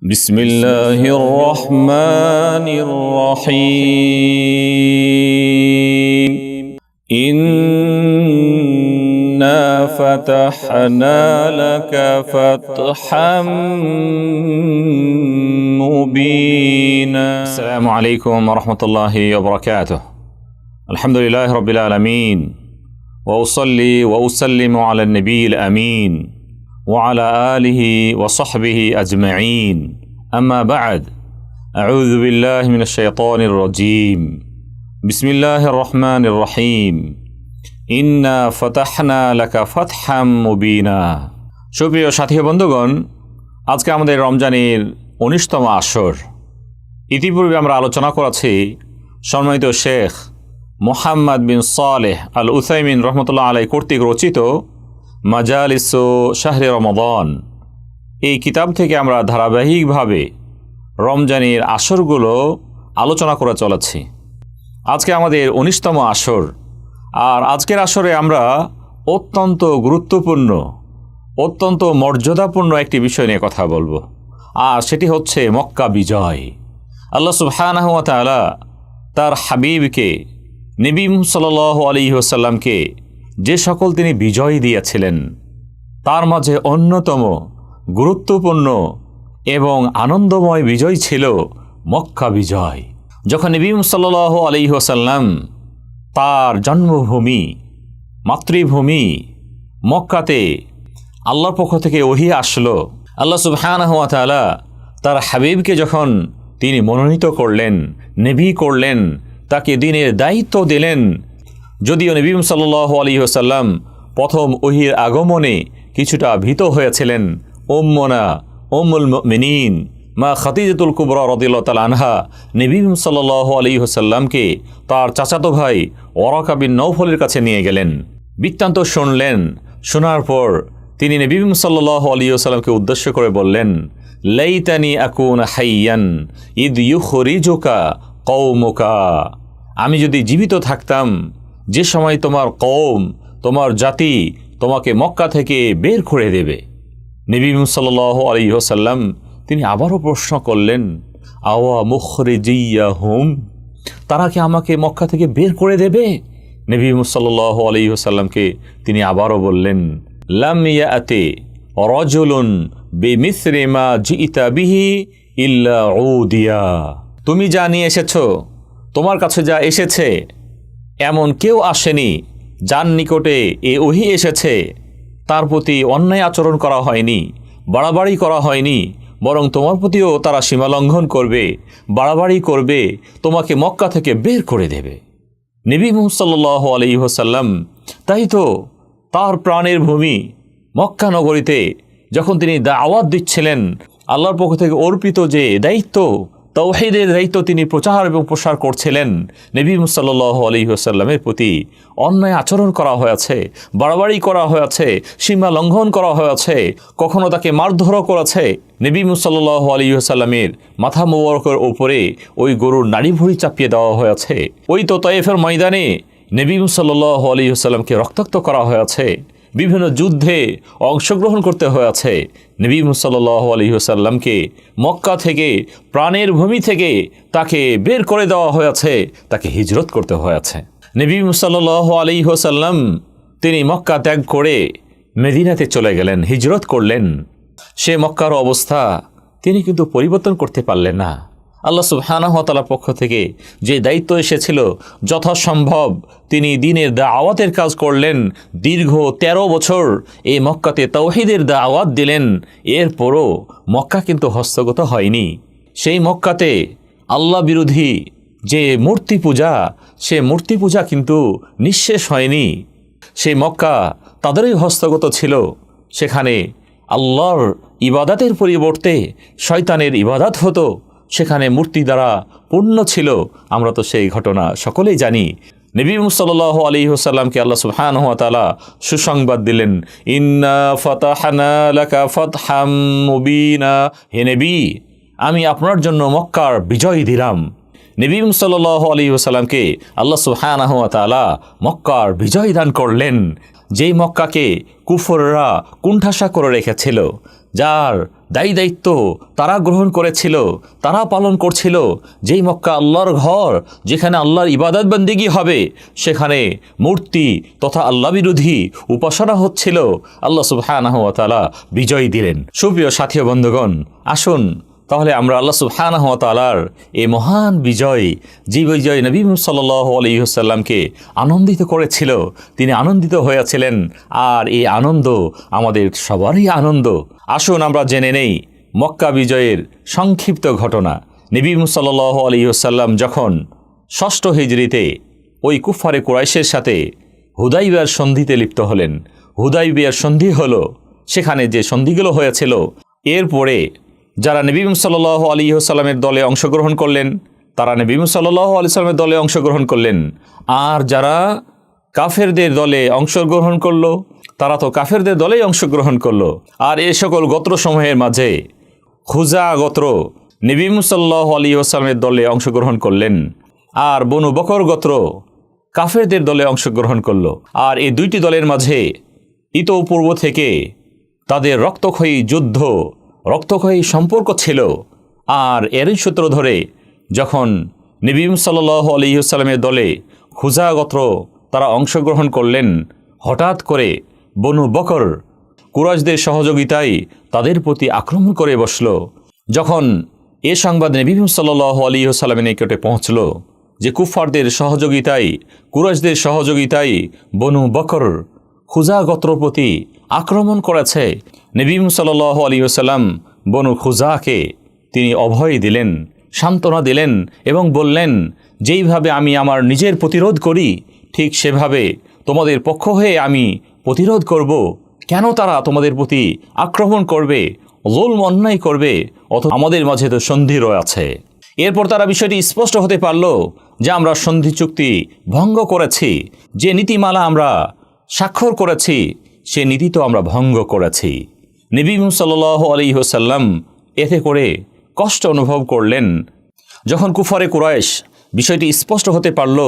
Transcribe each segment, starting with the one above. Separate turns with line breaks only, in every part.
بسم الله الرحمن الرحيم إنا فتحنا لك فتحا مبينا السلام عليكم ورحمة الله وبركاته الحمد لله رب العالمين وأصلي وأسلم على النبي الأمين وعلى آله وصحبه أجمعين أما بعد أعوذ بالله من الشيطان الرجيم بسم الله الرحمن الرحيم إنا فتحنا لك فتحا مبينا সুপ্রিয় সাথী বন্ধুগণ, আজকে আমাদের রমজানের ১৯তম আসর। ইতিপূর্বে আমরা আলোচনা করেছি সম্মানিত শেখ মুহাম্মদ বিন সালেহ আল উসাইমিন রহমতুল্লাহ আলাই কর্তৃক রচিত মাজালিস শাহরে রমাদান এই কিতাব থেকে আমরা ধারাবাহিকভাবে রমজানের আসরগুলো আলোচনা করে চলেছি। আজকে আমাদের ১৯তম আসর, আর আজকের আসরে আমরা অত্যন্ত গুরুত্বপূর্ণ, অত্যন্ত মর্যাদাপূর্ণ একটি বিষয় নিয়ে কথা বলবো, আর সেটি হচ্ছে মক্কা বিজয়। আল্লাহ সুবহানাহু ওয়া তাআলা তার হাবিবকে নবী সাল্লাল্লাহু আলাইহি ওয়াসাল্লামকে যে সকল তিনি বিজয় দিয়েছিলেন তার মাঝে অন্যতম গুরুত্বপূর্ণ এবং আনন্দময় বিজয় ছিল মক্কা বিজয়। যখন নবী সাল্লাল্লাহু আলাইহি ওয়াসাল্লাম তার জন্মভূমি মাতৃভূমি মক্কাতে আল্লাহর পক্ষ থেকে ওহী আসলো, আল্লাহ সুবহানাহু ওয়া তাআলা তার হাবিবকে যখন তিনি মনোনীত করলেন, নবী করলেন, তাকে দ্বীনের দায়িত্ব দিলেন। যদিও নবী সাল্লাল্লাহু আলাইহি ওয়াসাল্লাম প্রথম ওহীর আগমনে কিছুটা ভীত হয়েছিলেন, উম্মুল মুমিনিন মা খাদিজাতুল কুবরা রাদিয়াল্লাহু তাআলা আনহা নবী সাল্লাল্লাহু আলাইহি ওয়াসাল্লামকে তার চাচাতো ভাই ওয়ারাকা বিন নওফলের কাছে নিয়ে গেলেন। বৃত্তান্ত শুনলেন। শোনার পর তিনি নবী সাল্লাল্লাহু আলাইহি ওয়াসাল্লামকে উদ্দেশ্য করে বললেন, লাইতানি আকুনা হাইয়ান ইদ ইউখরিজুকা কওমুকা। আমি যদি জীবিত থাকতাম যে সময় তোমার কওম, তোমার জাতি তোমাকে মক্কা থেকে বের করে দেবে। নবী সাল্লাল্লাহু আলাইহি ওয়াসাল্লাম তিনি আবারও প্রশ্ন করলেন, আওয়া মুখরিজিয়াহুম, তারা কি আমাকে মক্কা থেকে বের করে দেবে? নবী সাল্লাল্লাহু আলাইহি ওয়াসাল্লামকে তিনি আবারও বললেন, লাম ইয়াতি রাজুলুন বিমিসরি মা জিইতা বিহি ইল্লা উদিয়া। তুমি যা নিয়ে এসেছো, তোমার কাছে যা এসেছে এমন কেউ আসেনি যার নিকটে এ ওহী এসেছে তার প্রতি অন্যায় আচরণ করা হয়নি, বাড়াবাড়ি করা হয়নি, বরং তোমার প্রতিও তারা সীমালঙ্ঘন করবে, বাড়াবাড়ি করবে, তোমাকে মক্কা থেকে বের করে দেবে। নবী সাল্লাল্লাহু আলাইহি ওয়াসাল্লাম তাই তো তার প্রাণের ভূমি মক্কা নগরীতে যখন তিনি দাওয়াত দিচ্ছিলেন, আল্লাহর পক্ষ থেকে অর্পিত যে দায়িত্ব, তাওহীদের দায়িত্ব তিনি প্রচার এবং প্রসার করছিলেন, নবী সাল্লাল্লাহু আলাইহি ওয়াসাল্লামের প্রতি অন্যায় আচরণ করা হয়েছে, বাড়াবাড়ি করা হয়েছে, সীমা লঙ্ঘন করা হয়েছে, কখনো তাকে মারধরও করেছে। নবী সাল্লাল্লাহু আলাইহি ওয়াসাল্লামের মাথা মোবারকের উপরে ওই গরুর নাড়ি ভুঁড়ি চাপিয়ে দেওয়া হয়েছে। ওই তো তায়েফের ময়দানে নবী সাল্লাল্লাহু আলাইহি ওয়াসাল্লামকে রক্তাক্ত করা হয়েছে, বিভিন্ন যুদ্ধে অংশগ্রহণ করতে হয়েছে। নবী সাল্লাল্লাহু আলাইহি ওয়াসাল্লামকে মক্কা থেকে, প্রাণের ভূমি থেকে তাকে বের করে দেওয়া হয়েছে, তাকে হিজরত করতে হয়েছে। নবী সাল্লাল্লাহু আলাইহি ওয়াসাল্লাম তিনি মক্কা ত্যাগ করে মদিনাতে চলে গেলেন, হিজরত করলেন। সে মক্কার অবস্থা তিনি কিন্তু পরিবর্তন করতে পারলেন না। আল্লাহ সুবহানাহু ওয়া তাআলার পক্ষ থেকে যে দায়িত্ব এসেছিল যথাসম্ভব তিনি দ্বীনের দাওয়াতের কাজ করলেন। দীর্ঘ ১৩ বছর এই মক্কাতে তাওহীদের দাওয়াত দিলেন। এরপরও মক্কা কিন্তু হস্তগত হয়নি। সেই মক্কাতে আল্লাহ বিরোধী যে মূর্তি পূজা, সে মূর্তি পূজা কিন্তু নিঃশেষ হয়নি। সেই মক্কা তাদেরই হস্তগত ছিল। সেখানে আল্লাহর ইবাদাতের পরিবর্তে শয়তানের ইবাদাত হতো, সেখানে মূর্তি দ্বারা পূর্ণ ছিল। আমরা তো সেই ঘটনা সকলেই জানি। নবী সাল্লাল্লাহু আলাইহি ওয়াসাল্লামকে আল্লাহ সুবহানাহু ওয়া তাআলা সুসংবাদ দিলেন, ইন্না ফাতাহনা লাকা ফাতহাম মুবিনা। হে নবী, আমি আপনার জন্য মক্কার বিজয় দিলাম। নবী সাল্লাল্লাহু আলাইহি ওয়াসাল্লামকে আল্লাহ সুবহানাহু ওয়া তাআলা মক্কার বিজয় দান করলেন। যেই মক্কাকে কুফররা কুণ্ঠাসা করে রেখেছিল, যার দায়ী দায়িত্ব তারা গ্রহণ করেছিল, তারা পালন করছিল, যেই মক্কা আল্লাহর ঘর, যেখানে আল্লাহর ইবাদত বন্দেগী হবে, সেখানে মূর্তি তথা আল্লাহ বিরোধী উপাসনা হচ্ছিল। আল্লাহ সুবহানাহু ওয়া তাআলা বিজয় দিলেন। সুপ্রিয় সাথী ও বন্ধুগণ, আসুন তাহলে আমরা আল্লাহ সুবহানাহু ওয়া তাআলার এই মহান বিজয়, যে বিজয় নবী সাল্লাল্লাহু আলাইহি ওয়াসাল্লামকে আনন্দিত করেছিল, তিনি আনন্দিত হয়েছিলেন, আর এই আনন্দ আমাদের সবারই আনন্দ। আসুন আমরা জেনে নেই মক্কা বিজয়ের সংক্ষিপ্ত ঘটনা। নবী সাল্লাল্লাহু আলাইহি ওয়াসাল্লাম যখন ৬ষ্ঠ হিজরিতে ওই কুফফারে কুরাইশের সাথে হুদাইবিয়ার সন্ধিতে লিপ্ত হলেন, হুদাইবিয়ার সন্ধি হলো, সেখানে যে সন্ধিগুলো হয়েছিল, এরপরে যারা নবী সাল্লাল্লাহু আলাইহি ওয়াসাল্লামের দলে অংশগ্রহণ করলেন, তারা নবী সাল্লাল্লাহু আলাইহি ওয়াসাল্লামের দলে অংশগ্রহণ করলেন, আর যারা কাফেরদের দলে অংশগ্রহণ করলো, তারা তো কাফেরদের দলেই অংশগ্রহণ করলো। আর এ সকল গোত্রসমূহের মাঝে খুজা গোত্র নবী সাল্লাল্লাহু আলাইহি ওয়াসাল্লামের দলে অংশগ্রহণ করলেন, আর বনু বকর গোত্র কাফেরদের দলে অংশগ্রহণ করলো। আর এই দুইটি দলের মাঝে ইতঃপূর্ব থেকে তাদের রক্তক্ষয়ী যুদ্ধ, রক্তক্ষয়ী সম্পর্ক ছিল। আর এরই সূত্র ধরে যখন নবী সাল্লাল্লাহু আলাইহি ওয়াসাল্লামের দলে খুজা গোত্র তারা অংশগ্রহণ করলেন, হঠাৎ করে বনু বকর কুরাইশদের সহযোগিতায় তাদের প্রতি আক্রমণ করে বসল। যখন এ সংবাদ নবী সাল্লাল্লাহু আলাইহি ওয়াসাল্লামের নিকটে পৌঁছল যে কুফফারদের সহযোগিতায়, কুরাইশদের সহযোগিতায় বনু বকর খুজা গোত্র প্রতি আক্রমণ করেছে, নবী সাল্লাল্লাহু আলাইহি ওয়াসাল্লাম বনু খুজাকে তিনি অভয় দিলেন, সান্ত্বনা দিলেন এবং বললেন, যেইভাবে আমি আমার নিজের প্রতিরোধ করি, ঠিক সেভাবে তোমাদের পক্ষ হয়ে আমি প্রতিরোধ করব। কেন তারা তোমাদের প্রতি আক্রমণ করবে, জুলম অন্যায় করবে, অথবা আমাদের মাঝে তো সন্ধি রয়েছে। এরপর তারা বিষয়টি স্পষ্ট হতে পারল যে আমরা সন্ধি চুক্তি ভঙ্গ করেছি, যে নীতিমালা আমরা স্বাক্ষর করেছি, সে নীতি তো আমরা ভঙ্গ করেছি। নবী সাল্লাল্লাহু আলাইহি ওয়াসাল্লাম এতে করে কষ্ট অনুভব করলেন। যখন কুফারে কুরাইশ বিষয়টি স্পষ্ট হতে পারল,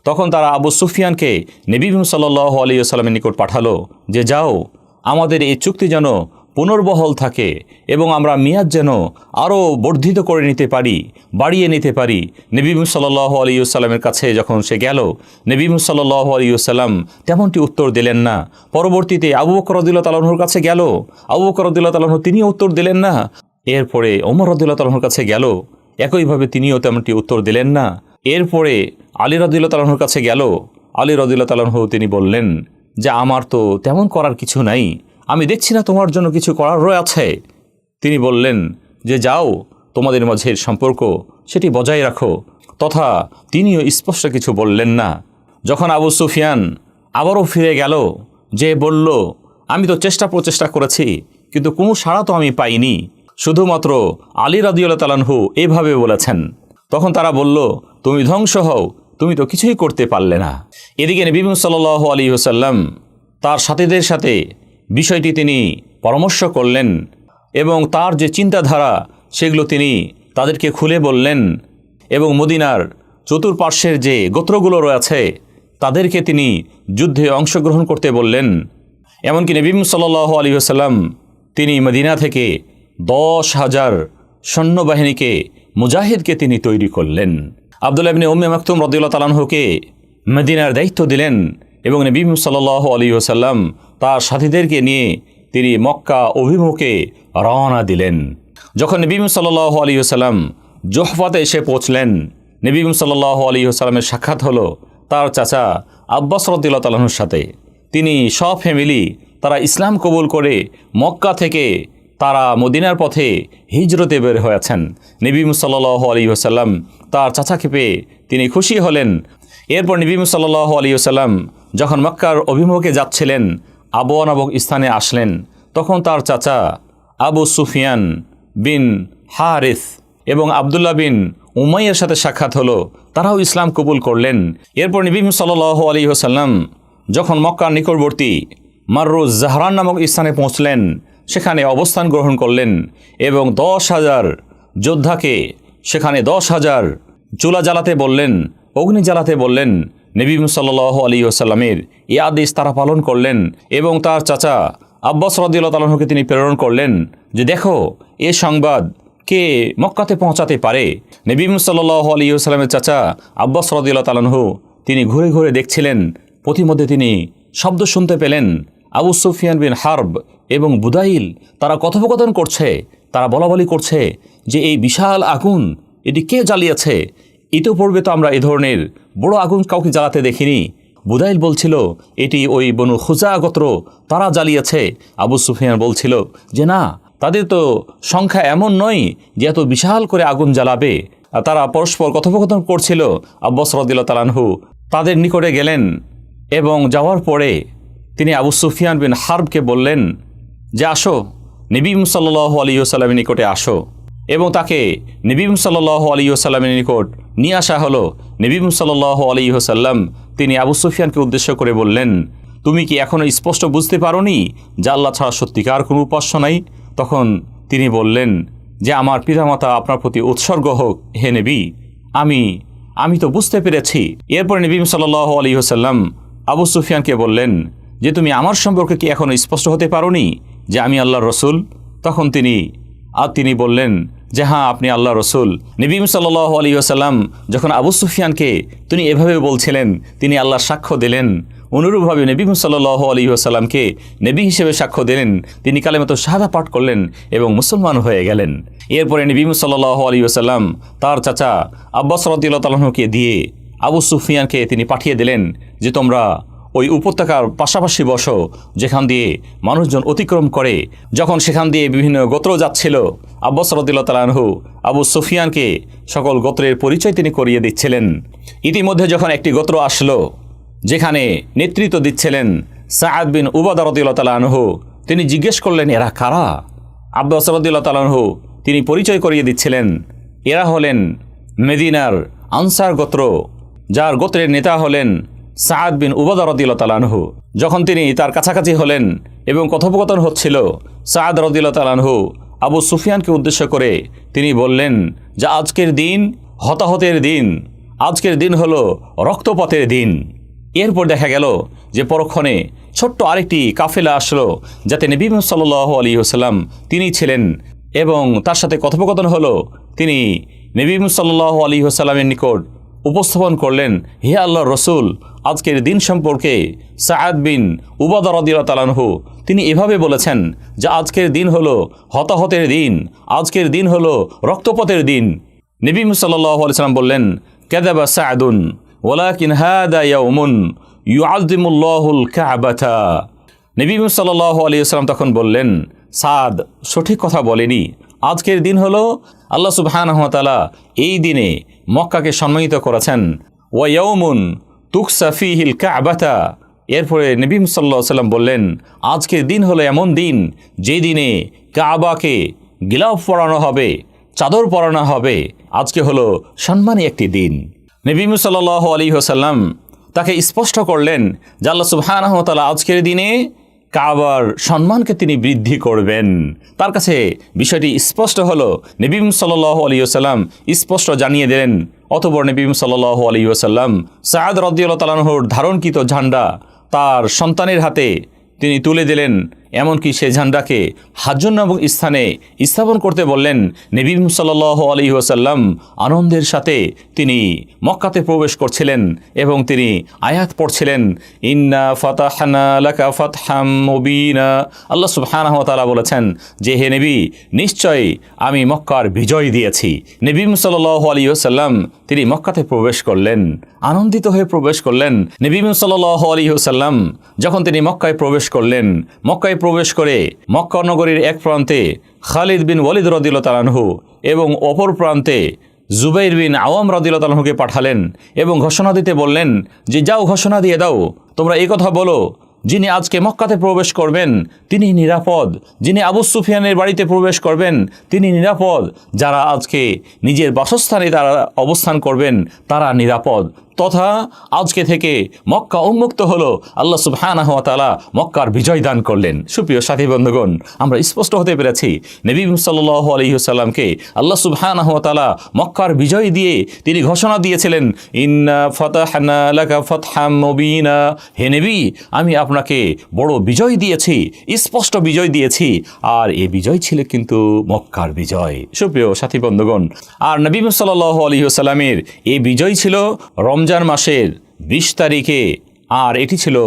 তখন তারা আবু সুফিয়ানকে নবী সাল্লাল্লাহু আলাইহি ওয়াসাল্লামের নিকট পাঠালো যে যাও, আমাদের এই চুক্তি যেন পুনর্বহাল থাকে এবং আমরা মেয়াদ যেন আরও বর্ধিত করে নিতে পারি, বাড়িয়ে নিতে পারি। নবী সাল্লাল্লাহু আলাইহি ওয়াসাল্লামের কাছে যখন সে গেল, নবী সাল্লাল্লাহু আলাইহি ওয়াসাল্লাম তেমনটি উত্তর দিলেন না। পরবর্তীতে আবু বকর রাদিয়াল্লাহু তাআলা আনহুর কাছে গেল, আবু বকর রাদিয়াল্লাহু তাআলা আনহু তিনিও উত্তর দিলেন না। এরপরে ওমর রাদিয়াল্লাহু তাআলা আনহুর কাছে গেল, একইভাবে তিনিও তেমনটি উত্তর দিলেন না। এরপরে আলী রাদিয়াল্লাহু তাআলা আনহুর কাছে গেল, আলী রাদিয়াল্লাহু তাআলা আনহু তিনি বললেন যে আমার তো তেমন করার কিছু নাই, আমি দেখছি না তোমার জন্য কিছু করার রয়েছে। তিনি বললেন যে যাও, তোমাদের মাঝের সম্পর্ক সেটি বজায় রাখো, তথা তিনিও স্পষ্ট কিছু বললেন না। যখন আবু সুফিয়ান আবারও ফিরে গেল, যে বলল আমি তো প্রচেষ্টা করেছি, কিন্তু কোনো সাড়া তো আমি পাইনি, শুধুমাত্র আলী রাদিয়াল্লাহু তাআলা আনহু এভাবে বলেছেন। তখন তারা বলল তুমি ধ্বংস হও, তুমি তো কিছুই করতে পারলে না। এদিকে নবী সাল্লাল্লাহু আলাইহি ওয়াসাল্লাম তার সাথীদের সাথে বিষয়টি তিনি পরামর্শ করলেন এবং তার যে চিন্তাধারা সেগুলো তিনি তাদেরকে খুলে বললেন এবং মদিনার চতুর্পার্শ্বের যে গোত্রগুলো রয়েছে তাদেরকে তিনি যুদ্ধে অংশগ্রহণ করতে বললেন। এমনকি নবী সাল্লাল্লাহু আলাইহি ওয়াসাল্লাম তিনি মদিনা থেকে 10,000 সৈন্যবাহিনীকে, মুজাহিদকে তিনি তৈরি করলেন। আব্দুল্লাহ ইবনে উম্মে মাকতুম রাদিয়াল্লাহু তাআলা আনহুকে মদিনার দায়িত্ব দিলেন এবং নবী সাল্লাল্লাহু আলাইহি ওয়াসাল্লাম তার সাথীদেরকে নিয়ে তিনি মক্কা অভিমুখে রওনা দিলেন। যখন নবী সাল্লাল্লাহু আলাইহি ওয়াসাল্লাম জুহফাতে এসে পৌঁছলেন, নবী সাল্লাল্লাহু আলাইহি ওয়াসাল্লামের সাক্ষাৎ হলো তার চাচা আব্বাস রাদিয়াল্লাহু তাআলা আনহুর সাথে। তিনি সব ফ্যামিলি তারা ইসলাম কবুল করে মক্কা থেকে তারা মদিনার পথে হিজরতে বের হয়েছেন। নবী সাল্লাল্লাহু আলাইহি ওয়াসাল্লাম তার চাচাকে পেয়ে তিনি খুশি হলেন। এরপর নবী সাল্লাল্লাহু আলাইহি ওয়াসাল্লাম যখন মক্কার অভিমুখে যাচ্ছিলেন, আবওয়া নামক স্থানে আসলেন, তখন তার চাচা আবু সুফিয়ান বিন হারিস এবং আবদুল্লাহ বিন উমাইয়ার সাথে সাক্ষাৎ হলো, তারাও ইসলাম কবুল করলেন। এরপর নবী সাল্লাল্লাহু আলাইহি ওয়াসাল্লাম যখন মক্কার নিকটবর্তী মাররুজ জাহরান নামক স্থানে পৌঁছলেন, সেখানে অবস্থান গ্রহণ করলেন এবং 10,000 যোদ্ধাকে সেখানে 10,000 চুলা জ্বালাতে বললেন, অগ্নি জ্বালাতে বললেন। নবী সাল্লাল্লাহু আলাইহি ওয়াসাল্লামের এই আদেশ তারা পালন করলেন এবং তার চাচা আব্বাস রাদিয়াল্লাহু তাআলা আনহুকে তিনি প্রেরণ করলেন যে দেখো এ সংবাদ কে মক্কাতে পৌঁছাতে পারে। নবী সাল্লাল্লাহু আলাইহি ওয়াসাল্লামের চাচা আব্বাস রাদিয়াল্লাহু তাআলা আনহু তিনি ঘুরে ঘুরে দেখছিলেন। প্রতিমধ্যে তিনি শব্দ শুনতে পেলেন আবু সুফিয়ান বিন হারব এবং বুদাইল তারা কথোপকথন করছে, তারা বলাবলি করছে যে এই বিশাল আগুন এটি কে জ্বালিয়েছে। ইতোপূর্বে তো আমরা এ ধরনের বড় আগুন কাউকে জ্বালাতে দেখিনি। বুদাইল বলছিল এটি ওই বনু খুজা গোত্র তারা জ্বালিয়েছে। আবু সুফিয়ান বলছিল যে না, তাদের তো সংখ্যা এমন নয় যে এত বিশাল করে আগুন জ্বালাবে। তারা পরস্পর কথোপকথন করছিল। আব্বাস রাদিয়াল্লাহু তাআলা আনহু তাদের নিকটে গেলেন এবং যাওয়ার পরে তিনি আবু সুফিয়ান বিন হারবকে বললেন যে আসো, নবী সাল্লাল্লাহু আলাইহি ওয়াসাল্লামের নিকটে আসো, এবং তাকে নবী সাল্লাল্লাহু আলাইহি ওয়াসাল্লামের নিকট নিয়ে আসা হলো। নবী সাল্লাল্লাহু আলাইহি ওয়াসাল্লাম তিনি আবু সুফিয়ানকে উদ্দেশ্য করে বললেন, তুমি কি এখনও স্পষ্ট বুঝতে পারোনি যে আল্লাহ ছাড়া সত্যিকার কোনো উপাস্য নাই? তখন তিনি বললেন যে আমার পিতামাতা আপনার প্রতি উৎসর্গ হোক হে নবী, আমি তো বুঝতে পেরেছি। এরপরে নবী সাল্লাল্লাহু আলাইহি ওয়াসাল্লাম আবু সুফিয়ানকে বললেন যে তুমি আমার সম্পর্কে কি এখনও স্পষ্ট হতে পারোনি যে আমি আল্লাহর রসুল? তখন তিনি বললেন যে হ্যাঁ, আপনি আল্লাহ রসুল। নবী সাল্লাল্লাহু আলাইহি ওয়াসাল্লাম যখন আবু সুফিয়ানকে তিনি এভাবে বলছিলেন, তিনি আল্লাহর সাক্ষ্য দিলেন। অনুরূপভাবে নবী সাল্লাল্লাহু আলাইহি ওয়াসাল্লামকে নবী হিসেবে সাক্ষ্য দিলেন। তিনি কালেমাতু শাহাদা পাঠ করলেন এবং মুসলমান হয়ে গেলেন। এরপরে নবী সাল্লাল্লাহু আলাইহি ওয়াসাল্লাম তার চাচা আব্বাস রাদিয়াল্লাহু তাআলা আনহুকে দিয়ে আবু সুফিয়ানকে তিনি পাঠিয়ে দিলেন যে তোমরা ওই উপত্যকার পাশাপাশি বসো যেখান দিয়ে মানুষজন অতিক্রম করে। যখন সেখান দিয়ে বিভিন্ন গোত্র যাচ্ছিল, আব্বাস রাদিয়াল্লাহু তাআলা আনহু আবু সুফিয়ানকে সকল গোত্রের পরিচয় তিনি করিয়ে দিচ্ছিলেন। ইতিমধ্যে যখন একটি গোত্র আসলো যেখানে নেতৃত্ব দিচ্ছিলেন সাআদ বিন উবাদা রাদিয়াল্লাহু তাআলা আনহু, তিনি জিজ্ঞেস করলেন এরা কারা? আব্বাস রাদিয়াল্লাহু তাআলা আনহু তিনি পরিচয় করিয়ে দিচ্ছিলেন এরা হলেন মদিনার আনসার গোত্র, যার গোত্রের নেতা হলেন সাআদ বিন উবাদা রাদিয়াল্লাহু তাআলা আনহু। যখন তিনি তার কাছাকাছি হলেন এবং কথোপকথন হচ্ছিল, সাআদ রাদিয়াল্লাহু তাআলা আনহু আবু সুফিয়ানকে উদ্দেশ্য করে তিনি বললেন যে আজকের দিন হতাহতের দিন, আজকের দিন হলো রক্তপাতের দিন। এরপর দেখা গেল যে পরক্ষণে ছোট্ট আরেকটি কাফেলা আসলো, যাতে নবী সাল্লাল্লাহু আলাইহি ওয়াসাল্লাম তিনি ছিলেন এবং তার সাথে কথোপকথন হলো। তিনি নবী সাল্লাল্লাহু আলাইহি ওয়াসাল্লামের নিকট উপস্থাপন করলেন, হে আল্লাহর রসুল, আজকের দিন সম্পর্কে সাআদ বিন উবাদা রাদিয়াল্লাহু তাআলা আনহু তিনি এভাবে বলেছেন যে আজকের দিন হলো হতাহতের দিন, আজকের দিন হলো রক্তপাতের দিন। নবী সাল্লাল্লাহু আলাইহি ওয়াসাল্লাম বললেন, কাযাবা সাআদুন ওয়ালাকিন হাদা ইয়াউমুন ইউআযযিমুল্লাহুল কা'বাতা। নবী সাল্লাল্লাহু আলাইহি ওয়াসাল্লাম তখন বললেন, সাদ সঠিক কথা বলেনি, আজকের দিন হলো আল্লাহ সুবহানাহু ওয়া তাআলা এই দিনে মক্কাকে সম্মানিত করেছেন। ওয়া ইয়াউমুন তুকসা ফীহিল কা'বাতা। এরপরে নবী সাল্লাল্লাহু আলাইহি ওয়াসাল্লাম বললেন, আজকের দিন হলো এমন দিন যে দিনে কাবাকে গিলাফ পরানো হবে, চাদর পরানো হবে। আজকে হলো সম্মানী একটি দিন। নবী সাল্লাল্লাহু আলাইহি ওয়াসাল্লাম তাকে স্পষ্ট করলেন যে আল্লাহ সুবহানাহু ওয়া তাআলা আজকের দিনে কাবার সম্মানকে তিনি বৃদ্ধি করবেন। তার কাছে বিষয়টি স্পষ্ট হলো। নবী সাল্লাল্লাহু আলাইহি ওয়াসাল্লাম স্পষ্ট জানিয়ে দিলেন। অতঃপর নবী সাল্লাল্লাহু আলাইহি ওয়াসাল্লাম সাআদ রাদিয়াল্লাহু তাআলা আনহুর ধারণকৃত ঝান্ডা তার সন্তানের হাতে তিনি তুলে দিলেন। এমনকি সেই ঝান্ডাকে হাজ্জুন নামক স্থানে স্থাপন করতে বললেন। নবী সাল্লাল্লাহু আলাইহি ওয়াসাল্লাম আনন্দের সাথে তিনি মক্কাতে প্রবেশ করছিলেন এবং তিনি আয়াত পড়ছিলেন, ইন্না ফাতাহনা লাকা ফাতহাম মুবিনা। আল্লাহ সুবহানাহু ওয়া তাআলা বলেছেন যে হে নবী, নিশ্চয়ই আমি মক্কার বিজয় দিয়েছি। নবী সাল্লাল্লাহু আলাইহি ওয়াসাল্লাম তিনি মক্কাতে প্রবেশ করলেন, আনন্দিত হয়ে প্রবেশ করলেন। নবী সাল্লাল্লাহু আলাইহি ওয়াসাল্লাম যখন তিনি মক্কায় প্রবেশ করলেন, মক্কায় প্রবেশ করে মক্কা নগরীর এক প্রান্তে খালিদ বিন ওয়ালিদ রাদিয়াল্লাহু তাআলা আনহু এবং অপর প্রান্তে জুবাইর বিন আওয়াম রাদিয়াল্লাহু তাআলা আনহুকে পাঠালেন এবং ঘোষণা দিতে বললেন যে যাও, ঘোষণা দিয়ে দাও, তোমরা এই কথা বলো, যিনি আজকে মক্কাতে প্রবেশ করবেন তিনি নিরাপদ, যিনি আবু সুফিয়ানের বাড়িতে প্রবেশ করবেন তিনি নিরাপদ, যারা আজকে নিজের বাসস্থানে তারা অবস্থান করবেন তারা নিরাপদ, তথা আজকে থেকে মক্কা উন্মুক্ত হলো, আল্লাহ সুবহানাহু ওয়া তাআলা মক্কার বিজয় দান করলেন। সুপ্রিয় সাথী বন্ধুগণ, আমরা স্পষ্ট হতে পেরেছি নবী সাল্লাল্লাহু আলাইহি ওয়াসাল্লামকে আল্লাহ সুবহানাহু ওয়া তাআলা মক্কার বিজয় দিয়ে তিনি ঘোষণা দিয়েছিলেন, ইন্না ফাতাহনা লাকা ফাতহাম মুবিনা, হে নবী আমি আপনাকে বড় বিজয় দিয়েছি, স্পষ্ট বিজয় দিয়েছি। আর এই বিজয় ছিল কিন্তু মক্কার বিজয়। সুপ্রিয় সাথী বন্ধুগণ, আর নবী সাল্লাল্লাহু আলাইহি ওয়াসাল্লামের এই বিজয় ছিল রমজান মাসের 20 তারিখে, আর এটি ছিল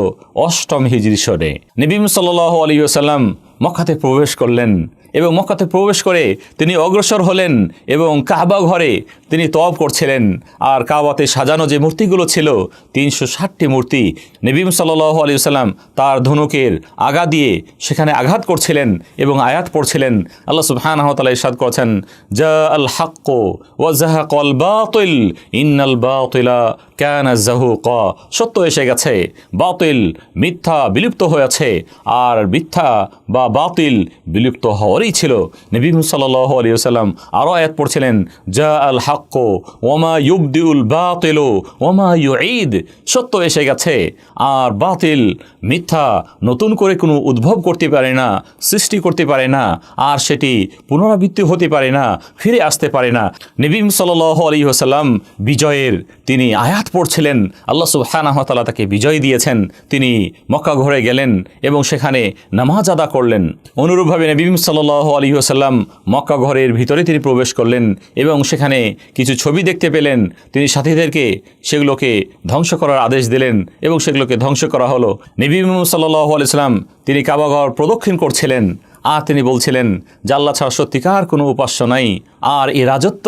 8ম হিজরি সনে। নবী সাল্লাল্লাহু আলাইহি ওয়াসাল্লাম মক্কাতে প্রবেশ করলেন এবং মক্কাতে প্রবেশ করে তিনি অগ্রসর হলেন এবং কাবা ঘরে তিনি তওয়াফ করছিলেন। আর কাবাতে সাজানো যে মূর্তিগুলো ছিল 360টি মূর্তি, নবী সাল্লাল্লাহু আলাইহি ওয়াসাল্লাম তার ধনুকের আগা দিয়ে সেখানে আঘাত করছিলেন এবং আয়াত পড়ছিলেন। আল্লাহ সুবহানাহু ওয়া তাআলা ইরশাদ করেছেন, জা আল হাক্কু ওয়া যাহাকাল বাতিল ইন্নাল বাতিলা কানা যাহুকা, সত্য এসে গেছে, বাতিল মিথ্যা বিলুপ্ত হয়েছে, আর মিথ্যা বা বাতিল বিলুপ্ত হওয়ারই ছিল। নবী সাল্লাল্লাহু আলাইহি ওয়াসাল্লাম আরও আয়াত পড়ছিলেন, জা আল হাক্কু ওয়ামা ইউবদিউল বাতিলু ওয়ামা ইউঈদ, সত্য এসে গেছে আর বাতিল মিথ্যা নতুন করে কোনো উদ্ভব করতে পারে না, সৃষ্টি করতে পারে না, আর সেটি পুনরাবৃত্তি হতে পারে না, ফিরে আসতে পারে না। নবী সাল্লাল্লাহু আলাইহি ওয়াসাল্লাম বিজয়ের তিনি আয়াত পড়ছিলেন, আল্লাহ সুবহানাহু ওয়া তাআলা তাকে বিজয় দিয়েছেন। তিনি মক্কা ঘরে গেলেন এবং সেখানে নামাজ আদা করলেন। অনুরূপভাবে নবী সাল্লাল্লাহু আলাইহি ওয়াসাল্লাম মক্কা ঘরের ভিতরে তিনি প্রবেশ করলেন এবং সেখানে কিছু ছবি দেখতে পেলেন। তিনি সাথীদেরকে সেগুলোকে ধ্বংস করার আদেশ দিলেন এবং সেগুলোকে ধ্বংস করা হলো। নবী সাল্লাল্লাহু আলাইহি ওয়াসাল্লাম তিনি কাবা ঘর প্রদক্ষিণ করছিলেন আর তিনি বলছিলেন যে আল্লাহ ছাড়া সত্যিকার কোনো উপাস্য নাই, আর এই রাজত্ব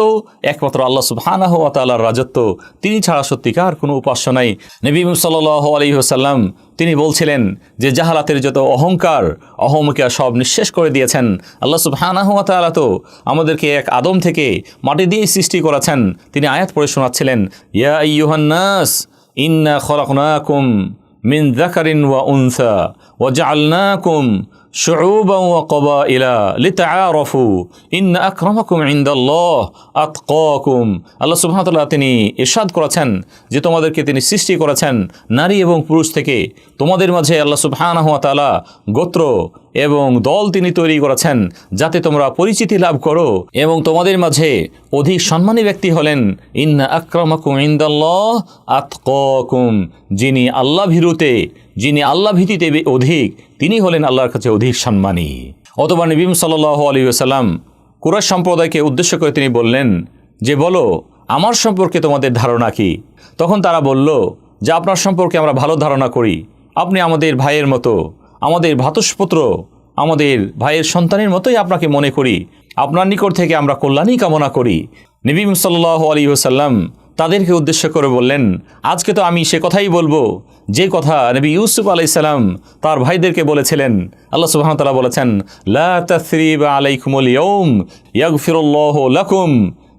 একমাত্র আল্লাহ সুবহানাহু ওয়া তাআলার রাজত্ব, তিনি ছাড়া সত্যিকার কোনো উপাস্য নাই। নবী সাল্লাল্লাহু আলাইহি ওয়াসাল্লাম তিনি বলছিলেন যে জাহালাতের যত অহংকার অহমিকা সব নিঃশেষ করে দিয়েছেন। আল্লাহ সুবহানাহু ওয়া তাআলা তো আমাদেরকে এক আদম থেকে মাটি দিয়ে সৃষ্টি করেছেন। তিনি আয়াত পড়ে শোনাচ্ছিলেন, ইয়া আইয়ুহান নাস ইন্না খলাকনাকুম মিন যাকারিন ওয়া উনসা ওয়া জাআলনাকুম শুউবান ওয়া ক্বাবাইলা লিতাআরাফু ইন্না আকরামাকুম ইনদাল্লাহ আতকাকুম। আল্লাহ সুবহানাহু ওয়া তাআলা তিনি ইরশাদ করেছেন যে তোমাদেরকে তিনি সৃষ্টি করেছেন নারী এবং পুরুষ থেকে, তোমাদের মাঝে আল্লাহ সুবহানাহু ওয়া তাআলা গোত্র এবং দল তিনি তৈরি করেছেন যাতে তোমরা পরিচিতি লাভ করো, এবং তোমাদের মাঝে অধিক সম্মানী ব্যক্তি হলেন ইন্না আকরামাকুম ইনদাল্লাহ আতকাকুম, যিনি আল্লাহ ভীরুতে, যিনি আল্লাহ ভীতিতে অধিক, তিনি হলেন আল্লাহর কাছে অধিক সম্মানী। অতঃপর নবী সাল্লাল্লাহু আলাইহি ওয়াসাল্লাম কুরাইশ সম্প্রদায়কে উদ্দেশ্য করে তিনি বললেন যে বলো আমার সম্পর্কে তোমাদের ধারণা কি? তখন তারা বলল যে আপনার সম্পর্কে আমরা ভালো ধারণা করি, আপনি আমাদের ভাইয়ের মতো, আমাদের ভ্রাতুষ্পুত্র, আমাদের ভাইয়ের সন্তানের মতোই আপনাকে মনে করি, আপনার নিকট থেকে আমরা কল্যাণই কামনা করি। নবী সাল্লাল্লাহু আলাইহি ওয়াসাল্লাম তাদেরকে উদ্দেশ্য করে বললেন, আজকে তো আমি সে কথাই বলবো যে কথা নবী ইউসুফ আলাইহিস সালাম তার ভাইদেরকে বলেছিলেন। আল্লাহ সুবহানাহু ওয়া তাআলা বলেছেন, লা তাসরিবা আলাইকুমুল ইয়াউম ইয়াগফিরুল্লাহু লাকুম,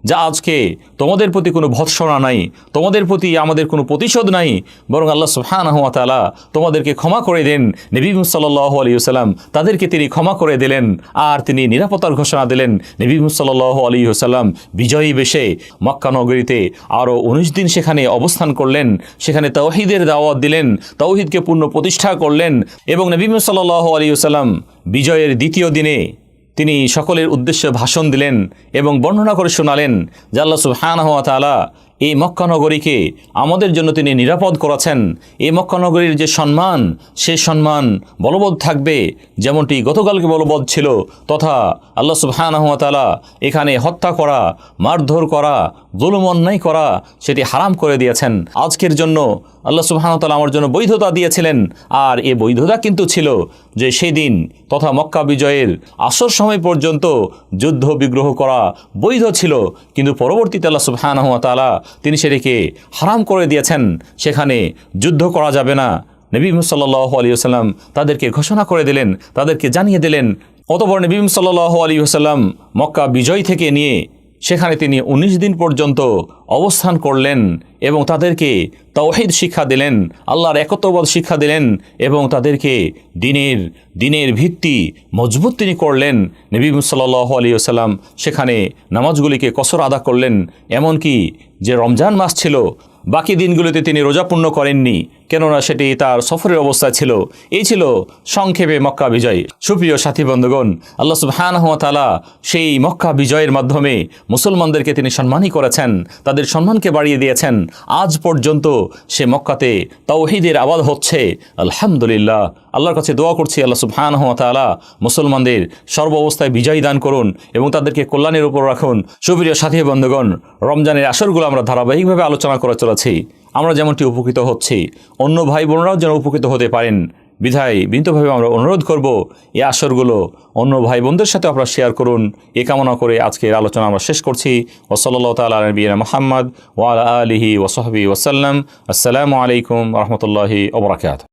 যা আজকে তোমাদের প্রতি কোনো ভৎসনা নাই, তোমাদের প্রতি আমাদের কোনো প্রতিশোধ নাই, বরং আল্লাহ সুবহানাহু ওয়া তাআলা তোমাদেরকে ক্ষমা করে দেন। নবী সাল্লাল্লাহু আলাইহি ওয়াসাল্লাম তাদেরকে তিনি ক্ষমা করে দিলেন আর তিনি নিরাপত্তার ঘোষণা দিলেন। নবী সাল্লাল্লাহু আলাইহি ওয়াসাল্লাম বিজয়ী বেশে মক্কা নগরীতে আরও 19 দিন সেখানে অবস্থান করলেন, সেখানে তাওহীদের দাওয়াত দিলেন, তাওহীদকে পূর্ণ প্রতিষ্ঠা করলেন। এবং নবী সাল্লাল্লাহু আলাইহি ওয়াসাল্লাম বিজয়ের দ্বিতীয় দিনে তিনি সকলের উদ্দেশ্যে ভাষণ দিলেন এবং বর্ণনা করে শোনালেন যে আল্লাহ সুবহানাহু ওয়া তাআলা এই মক্কা নগরীকে আমাদের জন্য তিনি নিরাপদ করেছেন। এই মক্কা নগরীর যে সম্মান, সেই সম্মান বলবৎ থাকবে যেমনটি গতকালকে বলবৎ ছিল, তথা আল্লাহ সুবহানাহু ওয়া তাআলা এখানে হত্যা করা, মারধর করা, জুলুম অন্যায় করা সেটি হারাম করে দিয়েছেন। আজকের জন্য আল্লাহ সুবহানাহু ওয়া তাআলা আমার জন্য বৈধতা দিয়েছিলেন, আর এই বৈধতা কিন্তু ছিল যে সেই দিন তথা মক্কা বিজয়ের আসর সময় পর্যন্ত যুদ্ধ বিগ্রহ করা বৈধ ছিল, কিন্তু পরবর্তীতে আল্লাহ সুবহানাহু ওয়া তাআলা তিনি সেটিকে হারাম করে দিয়েছেন, সেখানে যুদ্ধ করা যাবে না। নবী সাল্লাল্লাহু আলাইহি ওয়াসাল্লাম তাদেরকে ঘোষণা করে দিলেন, তাদেরকে জানিয়ে দিলেন। অতঃপর নবী সাল্লাল্লাহু আলাইহি ওয়াসাল্লাম মক্কা বিজয় থেকে নিয়ে সেখানে তিনি 19 দিন পর্যন্ত অবস্থান করলেন এবং তাদেরকে তাওহীদ শিক্ষা দিলেন, আল্লাহর একত্ববাদ শিক্ষা দিলেন এবং তাদেরকে দিনের ভিত্তি মজবুত তিনি করলেন। নবী সাল্লাল্লাহু আলাইহি ওয়াসাল্লাম সেখানে নামাজগুলিকে কসর আদা করলেন, এমনকি যে রমজান মাস ছিল বাকি দিনগুলোতে তিনি রোজা পূর্ণ করেননি, কেননা সেটি তার সফরের অবস্থায় ছিল। এই ছিল সংক্ষেপে মক্কা বিজয়। সুপ্রিয় সাথী বন্ধুগণ, আল্লাহ সুবহানাহু ওয়া তাআলা সেই মক্কা বিজয়ের মাধ্যমে মুসলমানদেরকে তিনি সম্মানই করেছেন, তাদের সম্মানকে বাড়িয়ে দিয়েছেন। আজ পর্যন্ত সে মক্কাতে তাওহীদের আওয়াজ হচ্ছে। আলহামদুলিল্লাহ, আল্লাহর কাছে দোয়া করছি আল্লাহ সুবহানাহু ওয়া তাআলা মুসলমানদের সর্ব অবস্থায় বিজয় দান করুন এবং তাদেরকে কল্যাণের উপর রাখুন। সুপ্রিয় সাথী বন্ধুগণ, রমজানের আসরগুলো আমরা ধারাবাহিকভাবে আলোচনা করে চলেছি। আমরা যেমনটি উপকৃত হচ্ছি, অন্য ভাই বোনরাও যেন উপকৃত হতে পারেন, বিধায় বিনীতভাবে আমরা অনুরোধ করব এই আসরগুলো অন্য ভাই বোনদের সাথে আপনারা শেয়ার করুন। এ কামনা করে আজকের আলোচনা আমরা শেষ করছি। ওয়া সাল্লাল্লাহু তাআলা আলা নবিয়িনা মুহাম্মদ ওয়া আলা আলিহি ওয়া সাহবিহি ওয়া সাল্লাম। আসসালামু আলাইকুম ওয়া রাহমাতুল্লাহি ওয়া বারাকাতুহু।